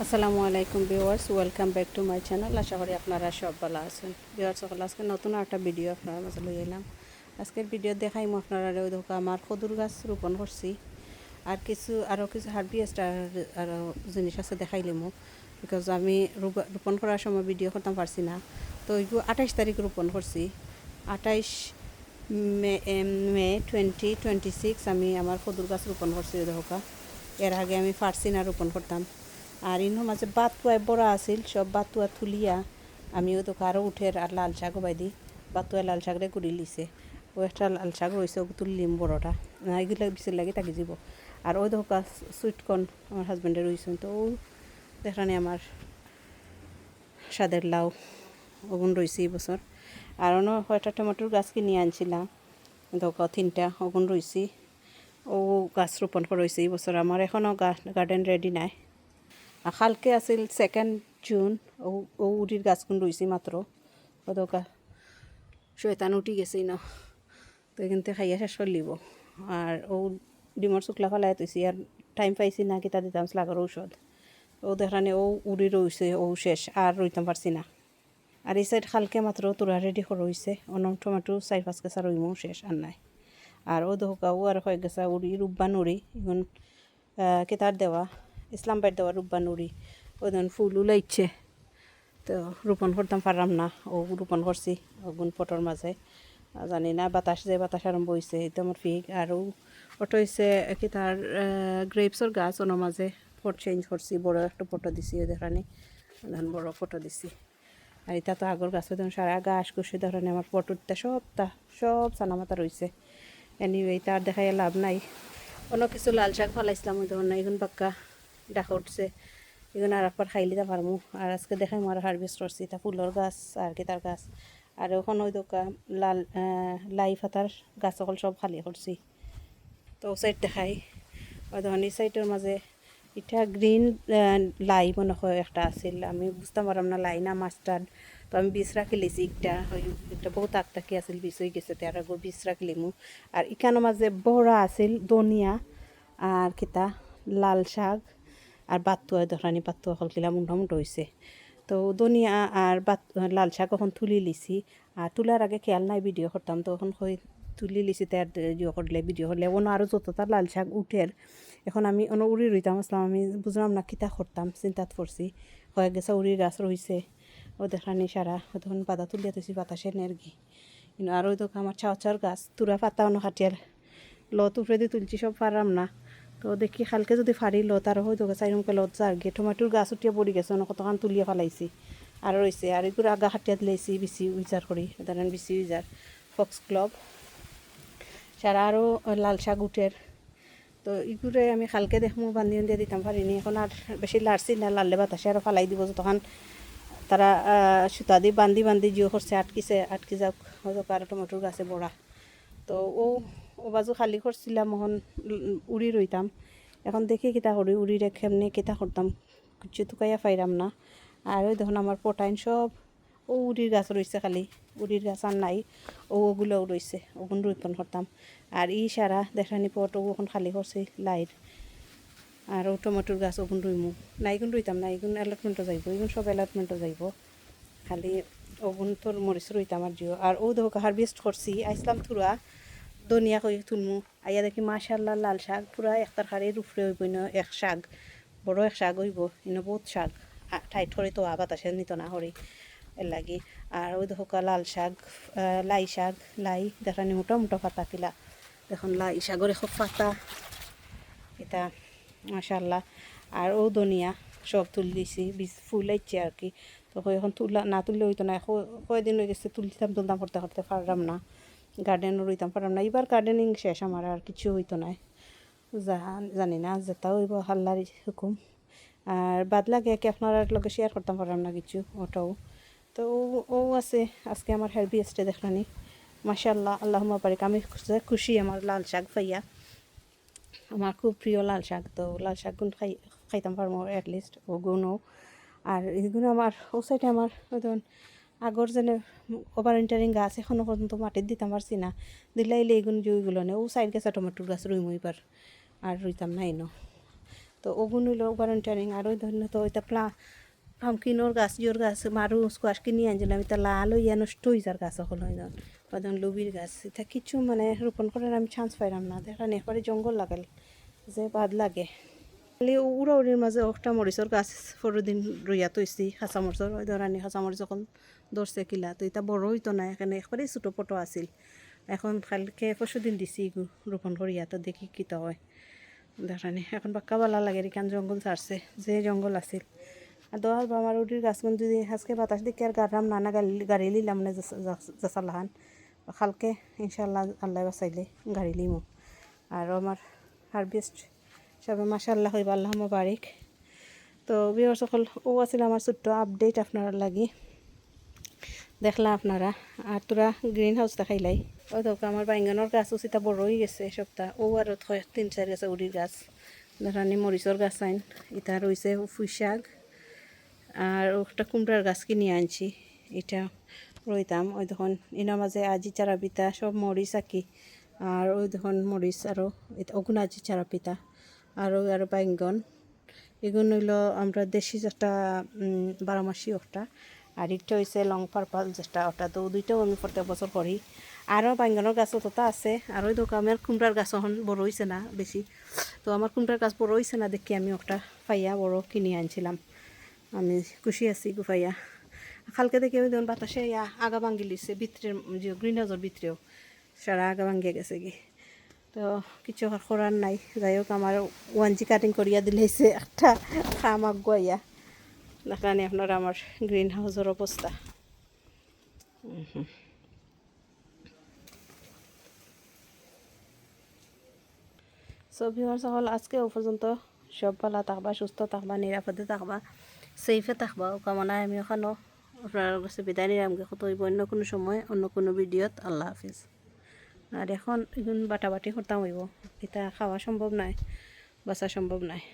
আসসালামু আলাইকুম viewers, welcome back to my channel. আশা করি আপনারা সব ভালো আছেন। ভিউয়ার্স সকল আজকে নতুন একটা ভিডিও আপনার মাঝে লই এলাম। আজকের ভিডিও দেখাইম আপনারা দেখো আমার খদুর গাছ রোপণ করছি, আর আরও কিছু হারভেস্টার আরও জিনিস আছে দেখাইলিমো, বিকজ আমি রোপণ করার সময় ভিডিও করতে পারছি না। তো এইগুলো 28 তারিখ রোপণ করছি। 28 মে 2026 আমি আমার খদুর গাছ রোপণ করছি দেখা। এর আগে আমি পারছি না রোপণ করতাম। আর ইনো মাঝে বাতুয়ায় বড়া আছিল, সব বাতুয়া তুলিয়া আমিও তো আরও উঠের আর লাল শাকও বাইদি বাতুয়া লাল শাকরে গুড়ি লিছে। ও একটা লাল শাক রয়েছে, ও তুললিম বড়টা, এগুলো বিচের লাগে তাকে যাব। আর ওই দেখা সুইটকর্ন আমার হাজব্যান্ডের রয়েছেন, তো ও দেখানি আমার স্বাদের লাউ ওগুন রয়েছে এই বছর। আর অন্য কয়টা টমেটোর গাছ কিনে আনছিলাম, দেখা 3টা ওগুন রয়েছি। ও গাছ রোপণ করা হয়েছে এই বছর। আমার এখনও গার্ডেন রেডি নাই। কালকে আছিল 2 জুন। ও উটির গাছগুন রয়েছি মাত্র, ও দোকা শয়তান উঠি গেছে না, তো এখানতে খাইয়া শেষ করলিব। আর ও ডিমর শুকলা ফেলাই তৈছি, আর টাইম পাইছি না কিতা দিতাম স্লাগর ঔষধ। ও দেখানে ও উড়ি রয়েছে, ও শেষ আর রইতাম পারছি না। আর এই সাইড কালকে মাত্র তোরা রেডি করা হয়েছে, অন্য টমেটো 4-5 কেঁচা রইমও শেষ আর নাই। আর ও দোকাও আর কয়েক গেছা উড়ি রুব্বান উড়ি এখন কেতার দেওয়া ইসলামবাদ দেওয়া রুব্বান উড়ি ওই ধরুন ফুলও লাইছে। তো রোপণ করতাম পারলাম না, ও রোপণ করছি ওগুন পটর মাঝে। জানি না বাতাস আরম্ভ হয়েছে, এটা আমার ফিগ। আরও ওটা হয়েছে কি তার গ্রেপসর গাছ, ওনার মাঝে পট চেঞ্জ করছি, বড় একটা ফটো দিছি দেখানি, ধরুন বড় ফটো দিছি। আর এটা তো আগর গাছ ধরুন সারা গাছ কুসি ধরনের আমার পটুরটা সব সানামাতা রয়েছে। এনিওয়ে তার দেখাই লাভ নাই। অন্য কিছু লাল শাক ফালাইছিলাম ওই ধরনের, এখন বাক্কা দেখা উঠছে, এগুলো আর একবার খাইলে তা পারমু। আর আজকে দেখাই আমার হারভেস্ট করছি তা ফুলের গাছ আর কি তার গাছ। আর ওখানে ওই দোকা লাই ফাতার গাছ সকল সব খালি করছি। তো ও সাইড দেখাই, ওই ধরুন এই সাইডের মাঝে এটা গ্রিন লাই মনে হয় একটা আছিল, আমি বুঝতে পারলাম না লাই না মাস্টার্ড। তো আমি বীজ রাখি লিছি একটা বহুত আকতাকি আছিল, বীজ হয়ে গেছে তার আগে বীজ রাখি লিমু। আর ইখানোর মাঝে বড়া আছিল ধনিয়া আর কিতা লাল শাক আর বাতুয়া ধরানি বাতুয়া হল কিলা মোটামুটি হয়েছে। তো ধনিয়া আর লাল শাক এখন তুলি লিছি। আর তোলার আগে খেয়াল নাই ভিডিও করতাম, তো এখন তুলি লিছি তার করলে ভিডিও করলে অন্য আরও যতটা লাল শাক উঠের। এখন আমি অন্য উড়ি রইতাম আসলাম, আমি বুঝলাম না কিতা করতাম, চিন্তাত পড়ছি। হয়ে গেছে উড়ির গাছ রয়েছে, ও দেখানি সারা তখন পাতা তুলিয়া তুলছি বাতাসের নেরগি। কিন্তু আর ওই দোকান আমার চাওয়ার গাছ তুরা পাতা অন্য খাটিয়ার লত উপরে দিয়ে তুলছি, সব পারলাম না। তো দেখি কালকে যদি ফাড়ি লত আর হয়তো চাইরমকে লত যার গে টমেটোর গাছ উঠিয়া পড়ি গেছে, অনেক কতক্ষণ তুলিয়া ফেলাইছি আর রয়েছে। আর এগুলো আগা হাটিয়া দিলাইছি বেশি উইজার করি, ধরেন বেশি উইজার ফক্স ক্লব সারা আরও লাল শাক উঠের। তো এগুলো আমি কালকে দেখমু বান্ধি দিয়ে দিতাম পারিনি, এখন আর বেশি লাড়ছি না, লাড়লে বাতাসে আরও ফালাই দিব যতক্ষণ তারা সুতা দিয়ে বান্ধি জিও করছে আটকি যাক হয়তো আর টমেটোর গাছে বড়া। তো ও বাজু খালি করছিলাম, এখন উড়ি রইতাম। এখন দেখি কিতা করি উড়িরে কেমনে কিতা করতাম, কিছু তুকাইয়া পাইরাম না। আর ওই দেখুন আমার পটাইন সব ও উড়ির গাছ রয়েছে, খালি উড়ির গাছ আর নাই, ওগুলোও রয়েছে, ওগুন রোপণ করতাম। আর সারা দেখানি পট ও এখন খালি করছে লাইট। আর ও টমেটোর গাছ ওগুন রইমু না, এগুন রইতাম না, এগুন অ্যালটমেন্টও যাইব, এগুন সব অ্যালটমেন্টও যাইব, খালি ওগুন তোর মরিচ রইতাম আর জিও। আর ও দেখো হারভেস্ট করছি আইসলাম থুরা ধনিয়া কই তুলমু, আইয়া দেখি মাশাল্লাহ লাল শাক পুরা একটার হাড়ির উপরে হইব, ইনো এক শাক বড় এক শাক হইব, ইনো বহুত শাক টাইট করে তো বাতাসে নিত না হরি এর লাগি। আর ওই দেখো লাল শাক লাই শাক লাই দেখানি মোটা মোটা পাতা কিলা, দেখুন লাই শাকর এখন পাতা এটা মাশাল্লাহ। আর ও ধনিয়া সব তুলিছি, বীজ ফুল আইছে আর কি। তো এখন না তুললে হইতো না, কয়দিন হয়ে গেছে তুলতাম করতে করতে পারলাম না, গার্ডেনও রইতাম পারলাম না। এবার গার্ডেনিং শেষ আমার, আর কিছু হইতো না, জানি না যেটা হইব হাল্লার হুকুম। আর বাদ লাগে কি আপনার লগে শেয়ার করতাম পারলাম না কিছু ওটাও। তো ও আছে আজকে আমার হারভেস্টে দেখলানি মাশাল্লাহ আল্লাহুম্মা বারিক। আমি খুশি আমার লাল শাক পাইয়া, আমার খুব প্রিয় লাল শাক। তো লাল শাক গুণ খাইতাম পারবো অ্যাটলিস্ট ও গুণও। আর এইগুলো আমার ও সাইডে আমার ধরুন আগর যেন ওভার ইন্টারিং গাছ এখনও পর্যন্ত মাটির দিতাম পারছি না, দিলাইলে এইগুলো যেগুলো নেই ও সাইড গেছে টমেটোর গাছ রুইমু এবার আর রইতাম না এনো। তো তো ওগুন হইল ভলেন্টিয়ারিং। আর ওই ধরনের তো ওইটা পামকিনোর গাছ জোর গাছ মারু স্কোয়াশ কিনি আনছিলাম, এটা লাল হইয়া নষ্ট হয়ে যার গাছ সকল হয় না, ওদের লবির গাছ এটা কিছু মানে রোপণ করার আমি চান্স পাইলাম না। দেখেন একবারে জঙ্গল লাগাল যে বাদ লাগে। খালি উড়া উড়ির মাঝে একটা মরিচর গাছ দিন রইয়া তৈছি, খাঁচা মরিচর ওই ধরানি খাঁচা মরিচ যখন ধরছে কিলা, তো এটা বড় হইতো না, এখানে একবারে ছোটো পটো আছিল। এখন কালকে দিন দিছি রোপণ করিয়া, তো দেখি কিতা হয় দেখানি। এখন বাক্কা বালা লাগে, এখান জঙ্গল ছাড়ছে যে জঙ্গল আছিল। আর দোয়ার বা আমার উডির গাছগুন যদি আজকে বাতাস দেখে আর গাড়াম নানা গাড়ি লিলাম না জাসালাহান, কালকে ইনশাল্লাহ আল্লাহ বাঁচাইলে গাড়ি লিমো। আর আমার হারভেস্ট সবাই মাশাআল্লাহ হইবা, আল্লাহ মুবারিক। তো ভিউয়ার্স সকল ও আছিল আমার ছোট্ট আপডেট আপনারা লাগি দেখলা আপনারা। আর তোরা গ্রিন হাউস দেখাইলাই, ওই তো আমার বাইঙ্গানোর গাছ উচিতা বড় হয়ে গেছে সপ্তাহ। ও আর 3-4 গেছে উড়ির গাছ দেখানি, মরিচর গাছ আইন এটা রয়েছে পুঁই শাক। আর একটা কুমড়ার গাছ কিনে আনছি, এটা রইতাম। ওই দেখুন এনার মাঝে আজি চারা পিতা সব মরিচ আঁকি। আর ওই দেখুন মরিচ আরও ওগুন আজি চারা পিতা আর ওই আরও বাইঙ্গন। এগুলো হইল আমরা দেশি যেটা 12 মাসি ওটা। আর একটা হয়েছে লং পার্পল যেটা ওটা, তো দুইটাও আমি প্রত্যেক বছর করি। আরও বাইঙ্গনের গাছও তো আছে। আর ওই দোকানের কুমড়ার গাছ এখন বড় হয়েছে না বেশি, তো আমার কুমড়ার গাছ বড় হয়েছে না দেখি আমি একটা পাইয়া বড় কিনে আনছিলাম। আমি খুশি আছি গুফাইয়া। কালকে দেখি ওই ধরুন বাতাসে আগা ভাঙ্গি লিছে ভিতরের যে গ্রিন হাউসের ভিতরেও সারা আগা ভাঙ্গিয়ে গেছে কি, তো কিছু করার নাই। যাই হোক আমার 1G কাটিং করিয়া দিলেছে একটা খাম আগুয়াইয়া দেখানি আপনারা আমার গ্রিন হাউসের অবস্থা। সো ভিউয়ার্স সকল আজকে ও পর্যন্ত সব ভালো থাকবা, সুস্থ থাকবা, নিরাপদে থাকবা, সেফে থাকবা ও কামনায় আমি ওখানেও আপনার কাছে বিদায় নিলাম। কত হইব অন্য কোনো সময় অন্য কোনো ভিডিওত। আল্লাহ হাফিজ। আর এখন বাটাবাটি করতাম হইব, এটা খাওয়া সম্ভব নয়, বাঁচা সম্ভব নয়।